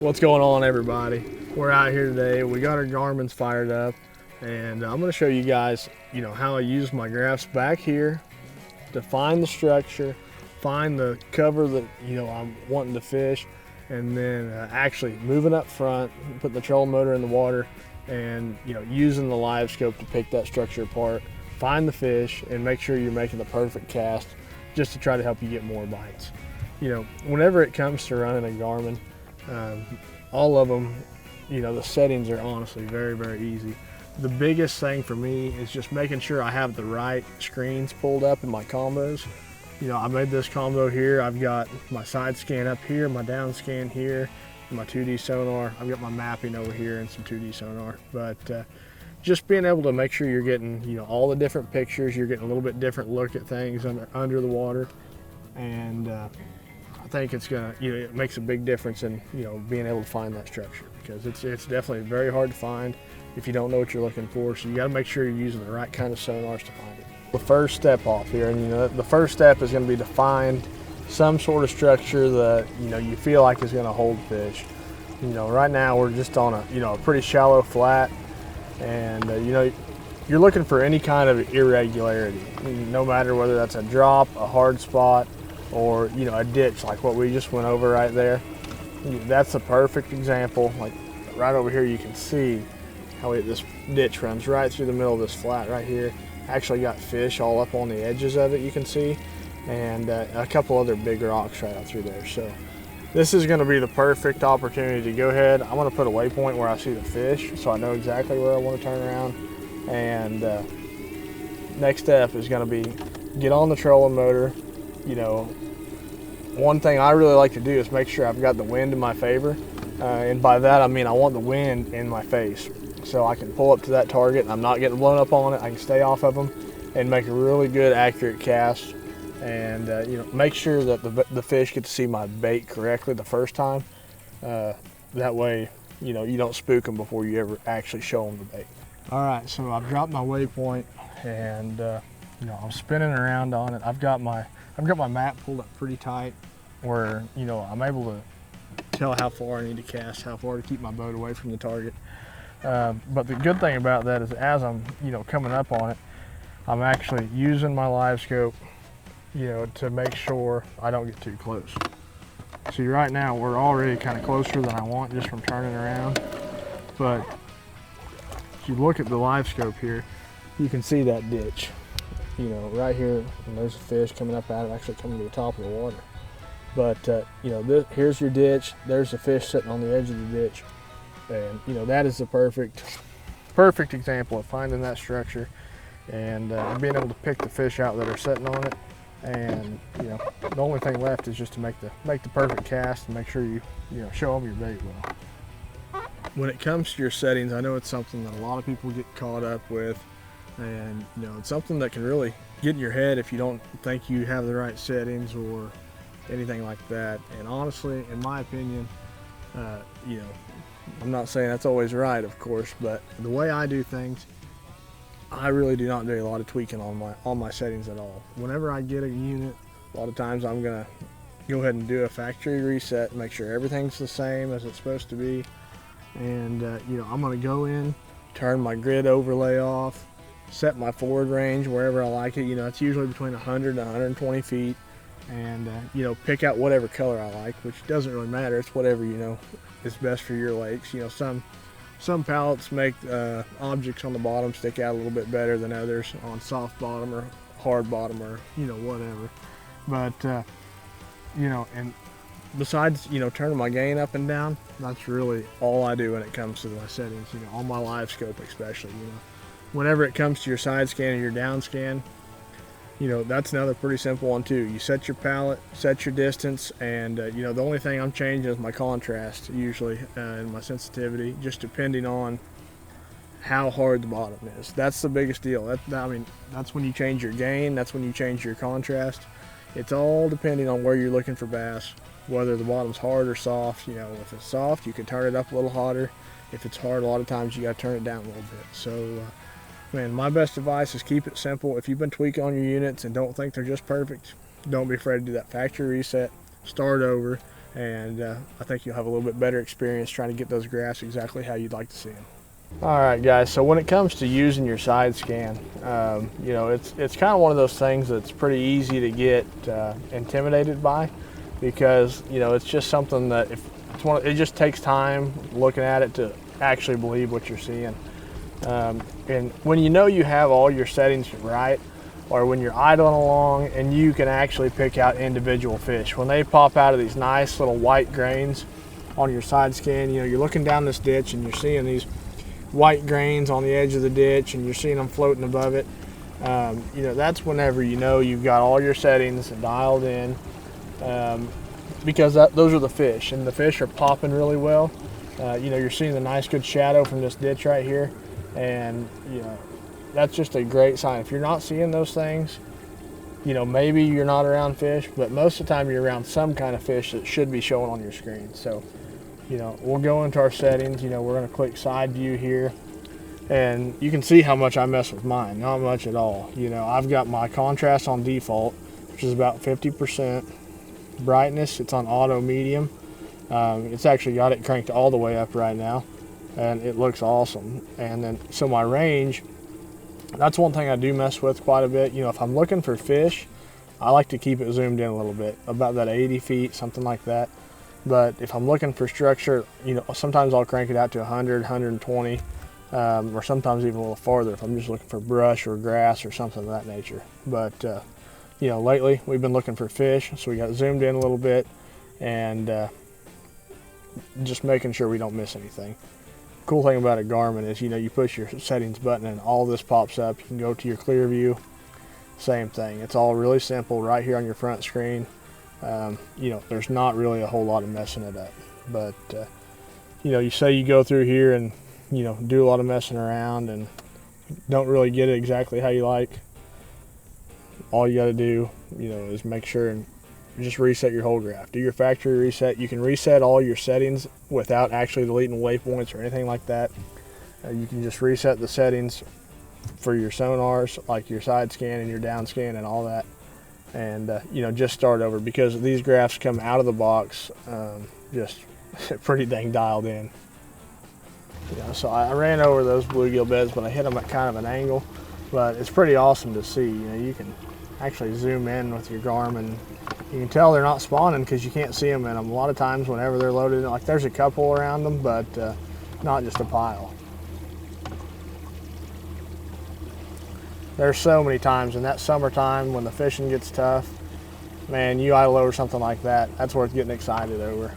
What's going on, everybody? We're out here today. We got our Garmin's fired up, and I'm going to show you guys, how I use my graphs back here to find the structure, find the cover that I'm wanting to fish, and then actually moving up front, putting the trolling motor in the water, and using the LiveScope to pick that structure apart, find the fish, and make sure you're making the perfect cast, just to try to help you get more bites. Whenever it comes to running a Garmin, all of them, the settings are honestly very, very easy. The biggest thing for me is just making sure I have the right screens pulled up in my combos. I made this combo here. I've got my side scan up here, my down scan here, my 2D sonar. I've got my mapping over here and some 2D sonar. But just being able to make sure you're getting, all the different pictures, you're getting a little bit different look at things under the water. And I think it's gonna, it makes a big difference in, being able to find that structure, because it's definitely very hard to find if you don't know what you're looking for. So you got to make sure you're using the right kind of sonars to find it. The first step off here, and the first step is going to be to find some sort of structure that you feel like is going to hold fish. Right now we're just on a pretty shallow flat, and you're looking for any kind of irregularity, no matter whether that's a drop, a hard spot, or a ditch like what we just went over right there. That's a perfect example. Like right over here, you can see how this ditch runs right through the middle of this flat right here. Actually got fish all up on the edges of it, you can see, and a couple other big rocks right out through there. So this is going to be the perfect opportunity to go ahead. I'm going to put a waypoint where I see the fish, so I know exactly where I want to turn around. And next step is going to be get on the trolling motor. One thing I really like to do is make sure I've got the wind in my favor, and by that I mean I want the wind in my face, so I can pull up to that target and I'm not getting blown up on it. I can stay off of them and make a really good accurate cast, and make sure that the fish get to see my bait correctly the first time. That way you don't spook them before you ever actually show them the bait. All right, so I've dropped my waypoint, and I'm spinning around on it. I've got my map pulled up pretty tight, where I'm able to tell how far I need to cast, how far to keep my boat away from the target. But the good thing about that is, as I'm coming up on it, I'm actually using my LiveScope to make sure I don't get too close. See, right now we're already kind of closer than I want just from turning around, but if you look at the LiveScope here, you can see that ditch. Right here, and there's a fish coming up out of it, actually coming to the top of the water. But here's your ditch. There's a fish sitting on the edge of the ditch, and that is the perfect example of finding that structure and being able to pick the fish out that are sitting on it. And the only thing left is just to make the perfect cast and make sure you show them your bait well. When it comes to your settings, I know it's something that a lot of people get caught up with. And it's something that can really get in your head if you don't think you have the right settings or anything like that. And honestly, in my opinion, I'm not saying that's always right, of course, but the way I do things, I really do not do a lot of tweaking on my settings at all. Whenever I get a unit, a lot of times I'm gonna go ahead and do a factory reset, make sure everything's the same as it's supposed to be, and I'm gonna go in, turn my grid overlay off, set my forward range wherever I like it. It's usually between 100 and 120 feet, and pick out whatever color I like, which doesn't really matter. It's whatever is best for your lakes. Some palettes make objects on the bottom stick out a little bit better than others on soft bottom or hard bottom, or whatever. But and besides turning my gain up and down, that's really all I do when it comes to my settings. On my LiveScope especially. Whenever it comes to your side scan and your down scan, that's another pretty simple one too. You set your palette, set your distance, and the only thing I'm changing is my contrast usually, and my sensitivity, just depending on how hard the bottom is. That's the biggest deal. That's when you change your gain, that's when you change your contrast. It's all depending on where you're looking for bass, whether the bottom's hard or soft. If it's soft, you can turn it up a little hotter. If it's hard, a lot of times you got to turn it down a little bit. So man, my best advice is keep it simple. If you've been tweaking on your units and don't think they're just perfect, don't be afraid to do that factory reset, start over, and I think you'll have a little bit better experience trying to get those graphs exactly how you'd like to see them. All right, guys, so when it comes to using your side scan, you know, it's kind of one of those things that's pretty easy to get intimidated by, because, you know, it's just something that it just takes time looking at it to actually believe what you're seeing. And when you know you have all your settings right, or when you're idling along and you can actually pick out individual fish, when they pop out of these nice little white grains on your side scan, you know, you're looking down this ditch and you're seeing these white grains on the edge of the ditch and you're seeing them floating above it. You know, that's whenever you know you've got all your settings dialed in, because those are the fish, and the fish are popping really well. You know, you're seeing the nice good shadow from this ditch right here, and you know, that's just a great sign. If you're not seeing those things, you know, maybe you're not around fish, but most of the time you're around some kind of fish that should be showing on your screen. So, you know, we'll go into our settings. You know, we're going to click side view here, and you can see how much I mess with mine. Not much at all. You know, I've got my contrast on default, which is about 50%. Brightness, it's on auto medium. It's actually got it cranked all the way up right now, and it looks awesome. And then, so my range, that's one thing I do mess with quite a bit. You know, if I'm looking for fish, I like to keep it zoomed in a little bit, about that 80 feet, something like that. But if I'm looking for structure, you know, sometimes I'll crank it out to 100, 120, or sometimes even a little farther if I'm just looking for brush or grass or something of that nature. But, you know, lately we've been looking for fish, so we got zoomed in a little bit, and just making sure we don't miss anything. Cool thing about a Garmin is, you know, you push your settings button and all this pops up. You can go to your clear view, same thing. It's all really simple right here on your front screen. You know, there's not really a whole lot of messing it up, but you know, you say you go through here and, you know, do a lot of messing around and don't really get it exactly how you like. All you got to do, you know, is make sure and just reset your whole graph. Do your factory reset. You can reset all your settings without actually deleting waypoints or anything like that. You can just reset the settings for your sonars, like your side scan and your down scan and all that, and you know, just start over, because these graphs come out of the box just pretty dang dialed in. You know, so I ran over those bluegill beds, but I hit them at kind of an angle. But it's pretty awesome to see. You know, you can actually zoom in with your Garmin. You can tell they're not spawning because you can't see them in them. A lot of times whenever they're loaded, like there's a couple around them, but not just a pile. There's so many times in that summertime when the fishing gets tough, man, you idle over something like that, that's worth getting excited over.